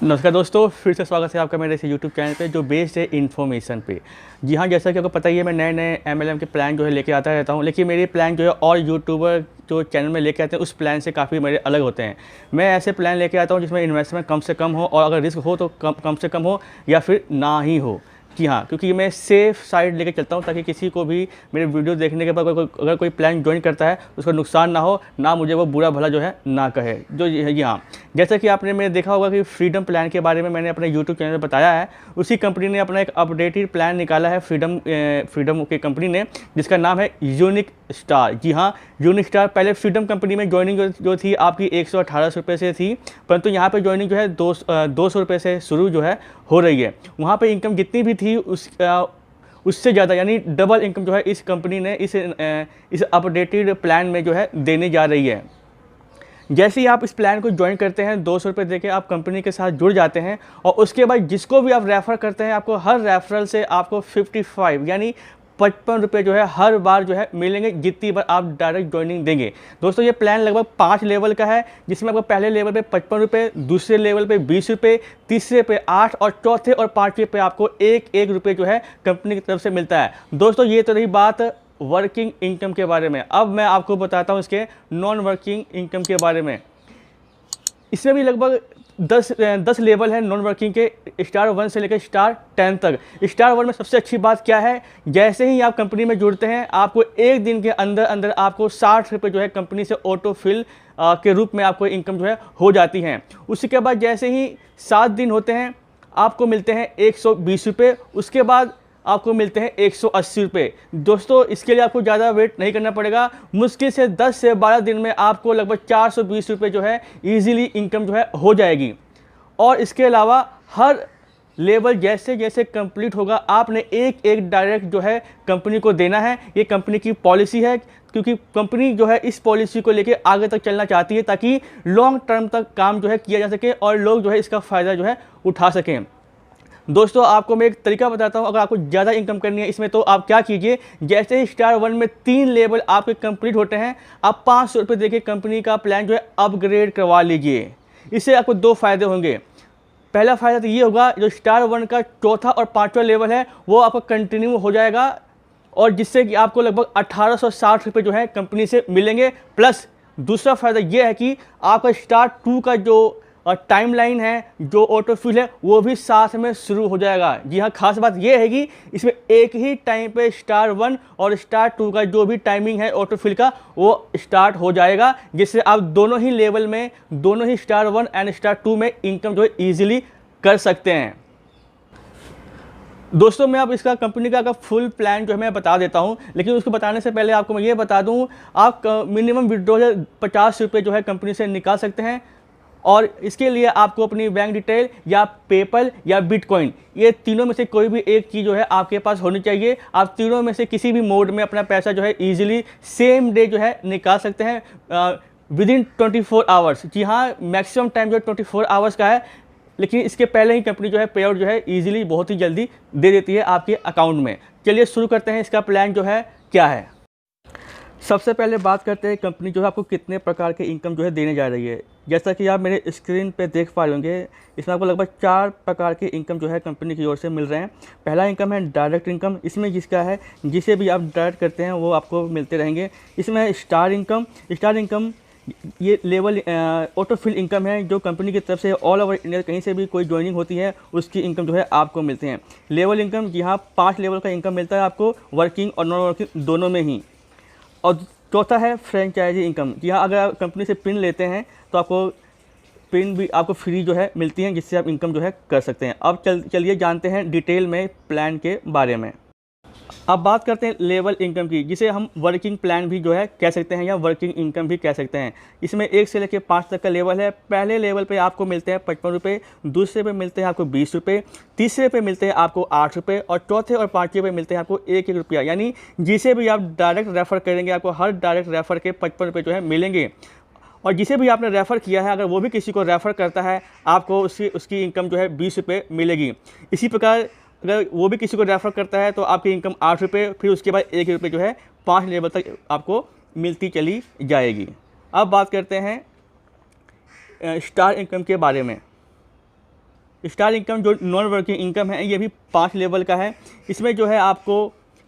नमस्कार दोस्तों, फिर से स्वागत है आपका मेरे इस यूट्यूब चैनल पे जो बेस्ड है इन्फॉर्मेशन पे। जी हाँ, जैसा कि आपको पता ही है, मैं नए नए एमएलएम के प्लान जो है लेके आता रहता हूँ। लेकिन मेरे प्लान जो है और यूट्यूबर जो चैनल में लेके आते हैं उस प्लान से काफ़ी मेरे अलग होते हैं। मैं ऐसे प्लान लेके आता हूँ जिसमें इन्वेस्टमेंट कम से कम हो और अगर रिस्क हो तो कम से कम हो या फिर ना ही हो। जी हाँ, क्योंकि मैं सेफ़ साइड लेके चलता हूँ ताकि किसी को भी मेरे वीडियो देखने के बाद अगर कोई प्लान ज्वाइन करता है तो उसका नुकसान ना हो, ना मुझे वो बुरा भला जो है ना कहे। जो जी हाँ, जैसा कि आपने मैंने देखा होगा कि फ्रीडम प्लान के बारे में मैंने अपने यूट्यूब चैनल पर बताया है। उसी कंपनी ने अपना एक अपडेटेड प्लान निकाला है, फ्रीडम की कंपनी ने, जिसका नाम है यूनिक स्टार। जी हाँ, यूनिक स्टार। पहले फ्रीडम कंपनी में ज्वाइनिंग जो थी आपकी 118 रुपये से थी, परंतु यहाँ पे ज्वाइनिंग जो है 200 रुपये से शुरू जो है हो रही है। वहाँ पे इनकम जितनी भी थी उससे ज़्यादा यानी डबल इनकम जो है इस कंपनी ने इस अपडेटेड प्लान में जो है देने जा रही है। जैसे ही आप इस प्लान को ज्वाइन करते हैं, 200 रुपये देके आप कंपनी के साथ जुड़ जाते हैं और उसके बाद जिसको भी आप रेफ़र करते हैं, आपको हर रेफरल से आपको 55 यानी 55 रुपये जो है हर बार जो है मिलेंगे, जितनी बार आप डायरेक्ट ज्वाइनिंग देंगे। दोस्तों, ये प्लान लगभग 5 लेवल का है, जिसमें आपको पहले लेवल पे 55 रुपये, दूसरे लेवल पे 20 रुपये, तीसरे पे 8 और चौथे और पाँचवें पे आपको 1 रुपये जो है कंपनी की तरफ से मिलता है। दोस्तों, ये तो रही बात वर्किंग इनकम के बारे में। अब मैं आपको बताता हूँ इसके नॉन वर्किंग इनकम के बारे में। इसमें भी लगभग 10 लेवल है नॉन वर्किंग के, स्टार 1 से लेकर स्टार 10 तक। स्टार 1 में सबसे अच्छी बात क्या है, जैसे ही आप कंपनी में जुड़ते हैं आपको एक दिन के अंदर अंदर आपको 60 रुपये जो है कंपनी से ऑटो फिल के रूप में आपको इनकम जो है हो जाती है। उसके बाद जैसे ही 7 दिन होते हैं आपको मिलते हैं 120 रुपये, उसके बाद आपको मिलते हैं 180 रुपये। दोस्तों, इसके लिए आपको ज़्यादा वेट नहीं करना पड़ेगा। मुश्किल से 10 से 12 दिन में आपको लगभग 420 रुपये जो है ईजिली इनकम जो है हो जाएगी। और इसके अलावा हर लेवल जैसे जैसे कंप्लीट होगा आपने एक डायरेक्ट जो है कंपनी को देना है। ये कंपनी की पॉलिसी है, क्योंकि कंपनी जो है इस पॉलिसी को लेके आगे तक चलना चाहती है ताकि लॉन्ग टर्म तक काम जो है किया जा सके और लोग जो है इसका फ़ायदा जो है उठा सकें। दोस्तों, आपको मैं एक तरीका बताता हूँ। अगर आपको ज़्यादा इनकम करनी है इसमें तो आप क्या कीजिए, जैसे ही स्टार 1 में 3 लेवल आपके कंप्लीट होते हैं, आप 500 रुपये देके कंपनी का प्लान जो है अपग्रेड करवा लीजिए। इससे आपको 2 फ़ायदे होंगे। पहला फ़ायदा तो ये होगा, जो स्टार 1 का चौथा और पाँचवा लेवल है वो आपका कंटिन्यू हो जाएगा, और जिससे कि आपको लगभग 1860 रुपये जो है कंपनी से मिलेंगे। प्लस दूसरा फ़ायदा ये है कि आपका स्टार 2 का जो टाइमलाइन है, जो ऑटो फिल है, वो भी साथ में शुरू हो जाएगा। जी हाँ, खास बात ये है कि इसमें एक ही टाइम पे स्टार 1 और स्टार 2 का जो भी टाइमिंग है ऑटो फिल का वो स्टार्ट हो जाएगा, जिससे आप दोनों ही लेवल में, दोनों ही स्टार 1 एंड स्टार 2 में इनकम जो है ईजिली कर सकते हैं। दोस्तों, मैं अब इसका कंपनी का फुल प्लान जो है मैं बता देता हूं, लेकिन उसको बताने से पहले आपको मैं ये बता दूं, आप मिनिमम विड्रॉल 50 रुपये जो है कंपनी से निकाल सकते हैं। और इसके लिए आपको अपनी बैंक डिटेल या पेपल या बिटकॉइन, ये तीनों में से कोई भी एक चीज़ जो है आपके पास होनी चाहिए। आप तीनों में से किसी भी मोड में अपना पैसा जो है ईजिली सेम डे जो है निकाल सकते हैं विदिन 24 आवर्स। जी हाँ, मैक्सिमम टाइम जो है 24 आवर्स का है, लेकिन इसके पहले ही कंपनी जो है पे आउट जो है ईजिली बहुत ही जल्दी दे देती है आपके अकाउंट में। चलिए शुरू करते हैं, इसका प्लान जो है क्या है। सबसे पहले बात करते हैं कंपनी जो है आपको कितने प्रकार के इनकम जो है देने जा रही है। जैसा कि आप मेरे स्क्रीन पे देख पा रहे होंगे, इसमें आपको लगभग 4 प्रकार के इनकम जो है कंपनी की ओर से मिल रहे हैं। पहला इनकम है डायरेक्ट इनकम। इसमें जिसका है, जिसे भी आप डायरेक्ट करते हैं वो आपको मिलते रहेंगे। इसमें है स्टार इनकम। स्टार इनकम ये लेवल ऑटो फिल इनकम है, जो कंपनी की तरफ से ऑल ओवर इंडिया कहीं से भी कोई ज्वाइनिंग होती है उसकी इनकम जो है आपको मिलते हैं। लेवल इनकम, यहाँ 5 लेवल का इनकम मिलता है आपको, वर्किंग और नॉन वर्किंग दोनों में ही। और चौथा है फ्रेंचाइजी इनकम। यहाँ अगर आप कंपनी से पिन लेते हैं तो आपको पिन भी आपको फ्री जो है मिलती है, जिससे आप इनकम जो है कर सकते हैं। अब चलिए जानते हैं डिटेल में प्लान के बारे में। अब बात करते हैं लेवल इनकम की, जिसे हम वर्किंग प्लान भी जो है कह सकते हैं या वर्किंग इनकम भी कह सकते हैं। इसमें 1 से लेकर 5 तक का लेवल है। पहले लेवल पे आपको मिलते हैं 55 रुपये, दूसरे पे मिलते हैं आपको 20 रुपये, तीसरे पे मिलते हैं आपको 8 रुपये और चौथे और पाँचवें पे मिलते हैं आपको 1 रुपया। यानी जिसे भी आप डायरेक्ट रेफ़र करेंगे आपको हर डायरेक्ट रेफ़र के 55 रुपये जो है मिलेंगे। और जिसे भी आपने रेफ़र किया है, अगर वो भी किसी को रेफ़र करता है, आपको उसकी इनकम जो है 20 रुपये मिलेगी। इसी प्रकार अगर वो भी किसी को रेफ़र करता है तो आपकी इनकम 8 रुपये, फिर उसके बाद 1 रुपये जो है 5 लेवल तक आपको मिलती चली जाएगी। अब बात करते हैं स्टार इनकम के बारे में। स्टार इनकम जो नॉन वर्किंग इनकम है, ये भी 5 लेवल का है। इसमें जो है आपको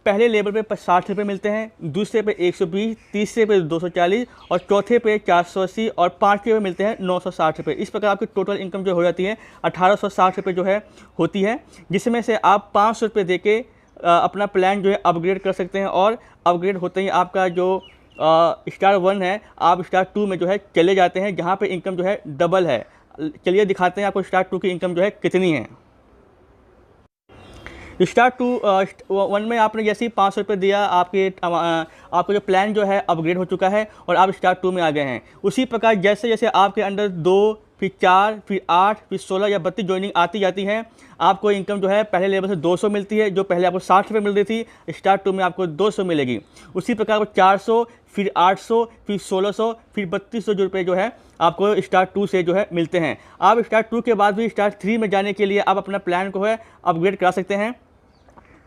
पहले लेवल पे 60 रुपये मिलते हैं, दूसरे पे 120, तीसरे पे 240 और चौथे पे 480 और पाँचवें पे मिलते हैं 960 रुपये। इस प्रकार आपकी टोटल इनकम जो हो जाती है 1860 रुपये जो है होती है, जिसमें से आप 500 रुपये दे के अपना प्लान जो है अपग्रेड कर सकते हैं। और अपग्रेड होते ही आपका जो स्टार 1 है, आप स्टार 2 में जो है चले जाते हैं, जहाँ पे इनकम जो है डबल है। चलिए दिखाते हैं आपको स्टार 2 की इनकम जो है कितनी है। स्टार 1 में आपने जैसे ही 500 रुपये दिया, आपका जो प्लान जो है अपग्रेड हो चुका है और आप स्टार 2 में आ गए हैं। उसी प्रकार जैसे जैसे आपके अंदर 2, फिर 4, फिर 8, फिर 16 या 32 ज्वाइनिंग आती जाती है, आपको इनकम जो है पहले लेवल से 200 मिलती है, जो पहले आपको 60 रुपये मिल रही थी, स्टार 2 में आपको 200 मिलेगी। उसी प्रकार 400, फिर 800, फिर 1600, फिर 3200 जो रुपये जो है आपको स्टार 2 से जो है मिलते हैं। आप स्टार 2 के बाद भी स्टार 3 में जाने के लिए आप अपना प्लान को है अपग्रेड करा सकते हैं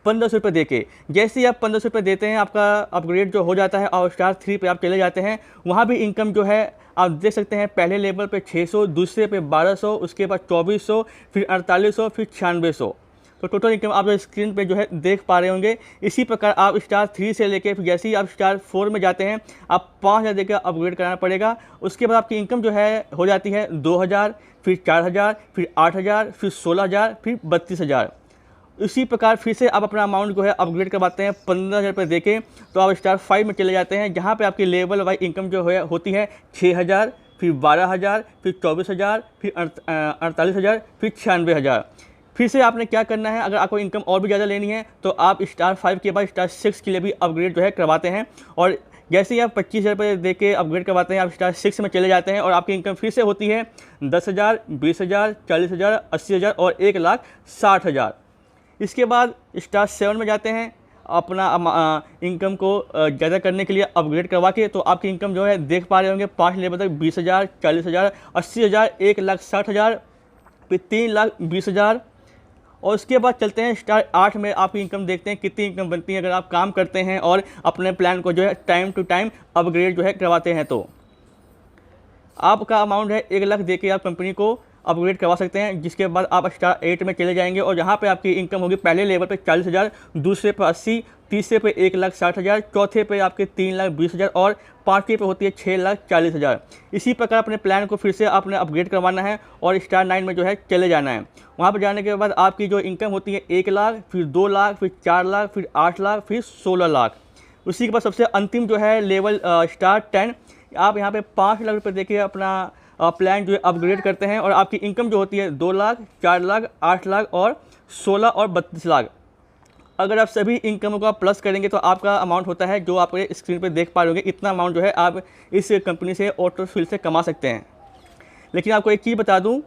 1500 रुपये दे के। जैसे ही आप 1500 रुपये देते हैं, आपका अपग्रेड जो हो जाता है और स्टार 3 पे आप चले जाते हैं। वहाँ भी इनकम जो है आप देख सकते हैं, पहले लेवल पे 600, दूसरे पे 1200, उसके बाद 2400, फिर 4800, फिर 9600। तो टोटल इनकम आप स्क्रीन पे जो है देख पा रहे होंगे। इसी प्रकार आप स्टार 3 से लेके फिर जैसे ही आप स्टार 4 में जाते हैं, आप 5000 देकर अपग्रेड कराना पड़ेगा। उसके बाद आपकी इनकम जो है हो जाती है 2000, फिर 4000, फिर 8000, फिर 16000, फिर 32000। इसी प्रकार फिर से आप अपना अमाउंट जो है अपग्रेड करवाते हैं 15000 रुपये देके, तो आप स्टार 5 में चले जाते हैं, जहाँ पे आपकी लेवल वाइज इनकम जो है होती है 6000, फिर 12000, फिर 24000, फिर 48000, फिर 96000। फिर से आपने क्या करना है, अगर आपको इनकम और भी ज़्यादा लेनी है तो आप स्टार 5 के बाद स्टार 6 के लिए भी अपग्रेड जो है करवाते हैं। और जैसे ही आप 25000 रुपये दे के अपग्रेड करवाते हैं, आप स्टार 6 में चले जाते हैं और आपकी इनकम फिर से होती है 10,000, 20,000, 40,000, 80,000 और 1,60,000। इसके बाद स्टार 7 में जाते हैं, अपना इनकम को ज़्यादा करने के लिए अपग्रेड करवा के, तो आपकी इनकम जो है देख पा रहे होंगे 5 लेवल तक 20,000, 40,000, 80,000, 1,60,000, फिर 3,20,000। और उसके बाद चलते हैं स्टार 8 में, आपकी इनकम देखते हैं कितनी इनकम बनती है अगर आप काम करते हैं और अपने प्लान को जो है टाइम टू टाइम अपग्रेड जो है करवाते हैं। तो आपका अमाउंट है 1 लाख दे के आप कंपनी को अपग्रेड करवा सकते हैं, जिसके बाद आप स्टार 8 में चले जाएंगे और यहाँ पे आपकी इनकम होगी पहले लेवल पे 40,000, दूसरे पे 80, तीसरे पे 1,60,000, चौथे पे आपके 3,20,000 और पाँचवें पे होती है 6,40,000। इसी प्रकार अपने प्लान को फिर से आपने अपग्रेड करवाना है और स्टार 9 में जो है चले जाना है। वहाँ पर जाने के बाद आपकी जो इनकम होती है 1 लाख, फिर 2 लाख, फिर 4 लाख, फिर 8 लाख, फिर 16 लाख। उसी के बाद सबसे अंतिम जो है लेवल स्टार 10, आप यहाँ पे 5 लाख रुपये देखिए अपना प्लान जो है अपग्रेड करते हैं और आपकी इनकम जो होती है 2 लाख, 4 लाख, 8 लाख और 16 और 32 लाख। अगर आप सभी इनकम को आप प्लस करेंगे तो आपका अमाउंट होता है जो आप स्क्रीन पे देख पा रहे होंगे। इतना अमाउंट जो है आप इस कंपनी से ऑटोफिल से कमा सकते हैं। लेकिन आपको एक चीज़ बता दूं,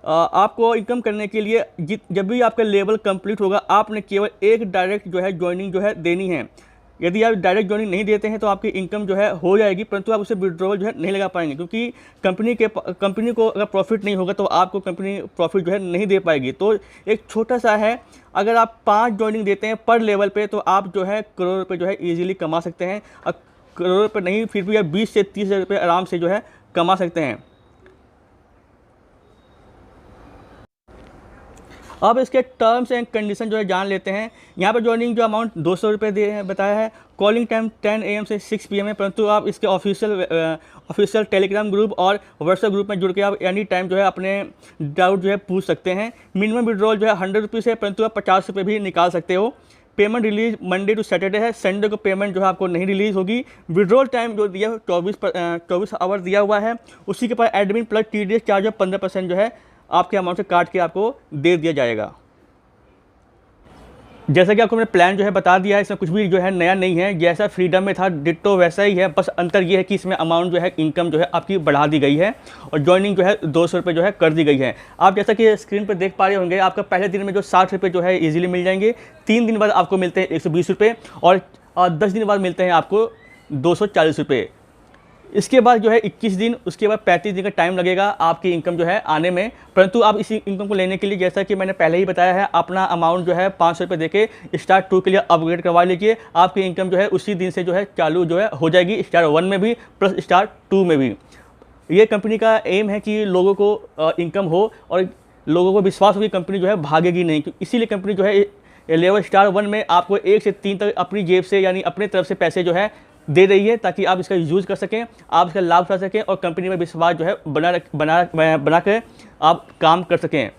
आपको इनकम करने के लिए जब भी आपका लेवल कंप्लीट होगा, आपने केवल एक डायरेक्ट जो है ज्वाइनिंग जो है देनी है। यदि आप डायरेक्ट ज्वाइनिंग नहीं देते हैं तो आपकी इनकम जो है हो जाएगी, परंतु आप उसे विड्रॉवल जो है नहीं लगा पाएंगे, क्योंकि कंपनी को अगर प्रॉफिट नहीं होगा तो आपको कंपनी प्रॉफिट जो है नहीं दे पाएगी। तो एक छोटा सा है, अगर आप 5 ज्वाइनिंग देते हैं पर लेवल पे तो आप जो है करोड़ रुपये जो है ईजिली कमा सकते हैं। और करोड़ रुपये नहीं, फिर भी आप 20 से 30,000 रुपये आराम से जो है कमा सकते हैं। अब इसके टर्म्स एंड कंडीशन जो है जान लेते हैं। यहाँ पर ज्वाइनिंग जो अमाउंट 200 रुपये दे बताया है। कॉलिंग टाइम 10 AM से 6 PM है, परंतु आप इसके ऑफिशियल टेलीग्राम ग्रुप और व्हाट्सएप ग्रुप में जुड़ के आप एनी टाइम जो है अपने डाउट जो है पूछ सकते हैं। मिनिमम विड्रॉल जो है 100 रुपीज़ है, परंतु आप 50 रुपये भी निकाल सकते हो। Payment release Monday to Saturday है, संडे को पेमेंट जो है आपको नहीं रिलीज़ होगी। विड्रॉल टाइम जो दिया 24 आवर दिया हुआ है। उसी के पास एडमिन प्लस TDS चार्ज 15% जो है आपके अमाउंट से काट के आपको दे दिया जाएगा। जैसा कि आपको मैंने प्लान जो है बता दिया है, इसमें कुछ भी जो है नया नहीं है, जैसा फ्रीडम में था डिट्टो वैसा ही है। बस अंतर ये है कि इसमें अमाउंट जो है इनकम जो है आपकी बढ़ा दी गई है और ज्वाइनिंग जो है 200 रुपये जो है कर दी गई है। आप जैसा कि स्क्रीन पर देख पा रहे होंगे, आपका पहले दिन में जो 60 रुपये जो है ईजिली मिल जाएंगे। 3 दिन बाद आपको मिलते हैं 120 रुपये और 10 दिन बाद मिलते हैं आपको 240 रुपये। इसके बाद जो है 21 दिन, उसके बाद 35 दिन का टाइम लगेगा आपकी इनकम जो है आने में। परंतु आप इसी इनकम को लेने के लिए, जैसा कि मैंने पहले ही बताया है, अपना अमाउंट जो है 500 रुपये देके स्टार 2 के लिए अपग्रेड करवा लीजिए। आपकी इनकम जो है उसी दिन से जो है चालू जो है हो जाएगी, स्टार 1 में भी प्लस स्टार 2 में भी। ये कंपनी का एम है कि लोगों को इनकम हो और लोगों को विश्वास हो कि कंपनी जो है भागेगी नहीं, इसीलिए कंपनी जो है लेवल स्टार 1 में आपको 1 से 3 तक अपनी जेब से यानी अपने तरफ से पैसे जो है दे रही है, ताकि आप इसका यूज़ कर सकें, आप इसका लाभ उठा सकें और कंपनी में विश्वास जो है बना कर आप काम कर सकें।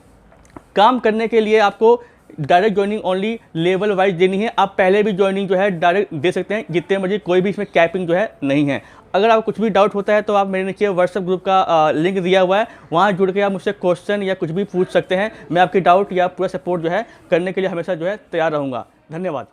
काम करने के लिए आपको direct joining only level wise देनी है। आप पहले भी ज्वाइनिंग जो है डायरेक्ट दे सकते हैं जितने मर्जी, कोई भी इसमें कैपिंग जो है नहीं है। अगर आपको कुछ भी डाउट होता है तो आप मेरे नीचे व्हाट्सएप ग्रुप का लिंक दिया हुआ है, वहाँ जुड़ के आप मुझसे क्वेश्चन या कुछ भी पूछ सकते हैं। मैं आपकी डाउट या पूरा सपोर्ट जो है करने के लिए हमेशा जो है तैयार रहूँगा। धन्यवाद।